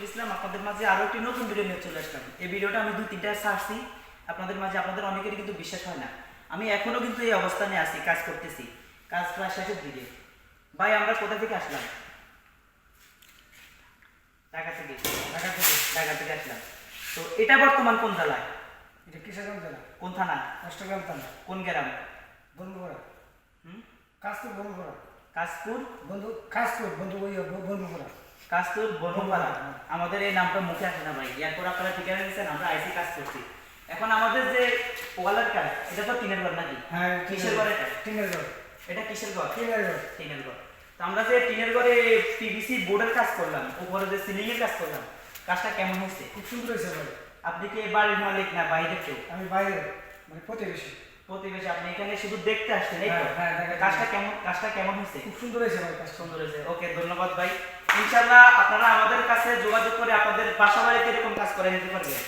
শফিকুল ইসলাম আপনাদের মাঝে আরও একটি নতুন ভিডিও নিয়ে চলে আসলাম। এই ভিডিওটা আমি 2-3টা ছাড়ছি আপনাদের মাঝে, আপনাদের অনেকেরই কিন্তু বিশ্বাস হয় না। আমি এখনও কিন্তু এই অবস্থানে আছি, কাজ করতেছি, কাজ প্রায় শেষের দিকে। ভাই আমরা কোথা থেকে আসলাম? ঢাকা থেকে। ঢাকা থেকে আসলাম। তো এটা বর্তমান কোন জেলায়? এটা কিশোরগঞ্জ জেলা, কোন থানা? অষ্টগ্রাম থানা, কোন গ্রাম? বন্ধুপাড়া, হুম, কাশপুর বন্ধুপাড়া, কাশপুর। বন্ধুপাড়া। কাস্তুর বনপাড়া। আমাদের এই নামটা মুখে আসে না ভাই, এরপর আপনারা ঠিকানা দিচ্ছেন, আমরা আইসি কাজ করছি। এখন আমাদের যে ওয়ালের কাজ, এটা তো টিনের ঘর নাকি? হ্যাঁ, কিসের ঘর এটা? টিনের ঘর। এটা কিসের ঘর? টিনের ঘর। টিনের ঘর। তো আমরা যে টিনের ঘরে পিভিসি বোর্ডের কাজ করলাম, উপরে যে সিলিং এর কাজ করলাম, কাজটা কেমন হয়েছে? খুব সুন্দর হয়েছে ভাই। আপনি কি বাড়ির মালিক না বাইরে কেউ? আমি বাইরে, মানে প্রতিবেশী। প্রতিবেশী। আপনি এখানে শুধু দেখতে আসছেন, এই তো? হ্যাঁ, কাজটা কেমন হয়েছে? খুব সুন্দর হয়েছে ভাই, কাজ সুন্দর হয়েছে। ওকে, ধন্যবাদ ভাই। ইনশাআল্লাহ আপনারা আমাদের কাছে যোগাযোগ করে আপনাদের বাসা বাড়িতে এরকম কাজ করে নিতে পারবেন।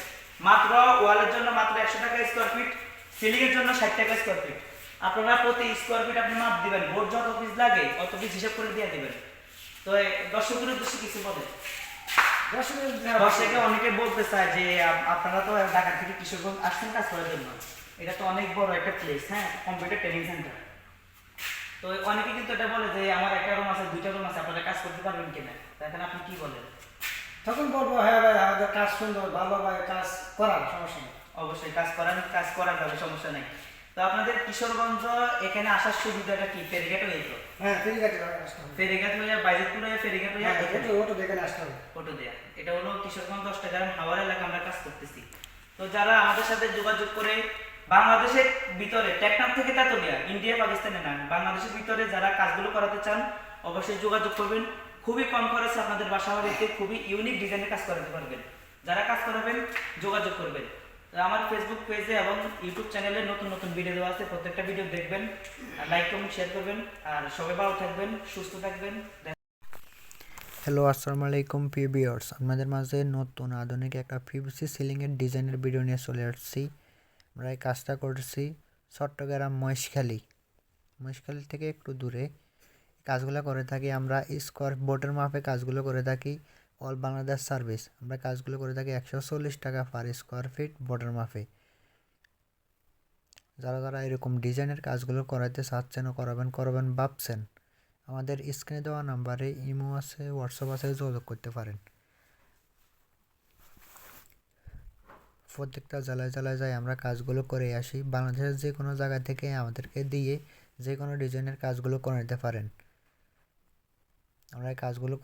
মাত্র ওয়ালের জন্য মাত্র 100 টাকা স্কয়ার ফিট, সিলিং এর জন্য 60 টাকা স্কয়ার ফিট। আপনারা প্রতি স্কয়ার ফিট আপনি মাপ দিবেন, বোর্ড যত পিস লাগে অত পিস হিসাব করে দিয়ে দিবেন। তো দর্শকদের উদ্দেশ্যে কিছু বলেন। দর্শকে অনেকে বলতে চায় যে আপনারা তো ঢাকা থেকে কিশোরগঞ্জ আসছেন কাজ করার জন্য, এটা তো অনেক বড় একটা প্লেস, হ্যাঁ, কম্পিউটার ট্রেনিং সেন্টার। তো অনেকে কিন্তু এটা বলে যে আমার একটা রুম আছে, 2টা রুম আছে, আপনারা কাজ করতে পারবেন কিনা? এখানে আপনি কি বলেন? তখন বলবো হ্যাঁ ভাই, আমাদের কাজ সুন্দর, ভালো ভাই, কাজ করার সমস্যা নেই। অবশ্যই কাজ করা যাবে, সমস্যা নেই। তো আপনাদের কিশোরগঞ্জ এখানে আসার সুবিধাটা কি? ফেরিঘাট হয়ে তো? হ্যাঁ, ফেরিঘাটে আসতে হবে। ফেরিঘাট হয়ে বাইজিতপুর হয়ে ফেরিঘাট হয়ে ওটো দেখে আসতে হবে। অটো দেয়া। এটা হলো কিশোরগঞ্জ 10 টাকার হাওয়ার এলাকা আমরা কাজ করতেছি। তো যারা আমাদের সাথে যোগাযোগ করে বাংলাদেশের ভিতরে, টেকনাফ থেকে তেতুলিয়া, ইন্ডিয়া পাকিস্তানে না, বাংলাদেশের ভিতরে যারা কাজগুলো করাতে চান অবশ্যই যোগাযোগ করবেন। খুবই কম খরচে আপনাদের বাসা বাড়িতে খুবই ইউনিক ডিজাইনের কাজ করাতে পারবেন। যারা কাজ করাবেন যোগাযোগ করবেন। তো আমার ফেসবুক পেজে এবং ইউটিউব চ্যানেলে নতুন নতুন ভিডিও দেওয়া আছে, প্রত্যেকটা ভিডিও দেখবেন, লাইক কমেন্ট শেয়ার করবেন। আর সবাই ভালো থাকবেন, সুস্থ থাকবেন। হ্যালো, আসসালামু আলাইকুম প্রিয় ভিউয়ার্স, আপনাদের মাঝে নতুন আধুনিক একটা পিভিসি সিলিংয়ের ডিজাইনের ভিডিও নিয়ে চলে আসছি। আমরা এই কাজটা করছি চট্টগ্রাম মহেশখালী থেকে একটু দূরে। কাজগুলো করে থাকি আমরা স্কোয়ার বোর্ডের মাপে, কাজগুলো করে থাকি অল বাংলাদেশ সার্ভিস। আমরা কাজগুলো করে থাকি 140 টাকা পার স্কোয়ার ফিট বোর্ডের মাপে। যারা এরকম ডিজাইনের কাজগুলো করাতে চাচ্ছেন ও করবেন ভাবছেন, আমাদের স্ক্রিনে দেওয়া নাম্বারে ইমো আছে, হোয়াটসঅ্যাপ আছে, যোগাযোগ করতে পারেন। প্রত্যেকটা জেলায় যাই আমরা কাজগুলো করে আসি। বাংলাদেশের যে কোনো জায়গা থেকে আমাদেরকে দিয়ে যে কোনো ডিজাইনের কাজগুলো করে নিতে পারেন। আমরা এই কাজগুলো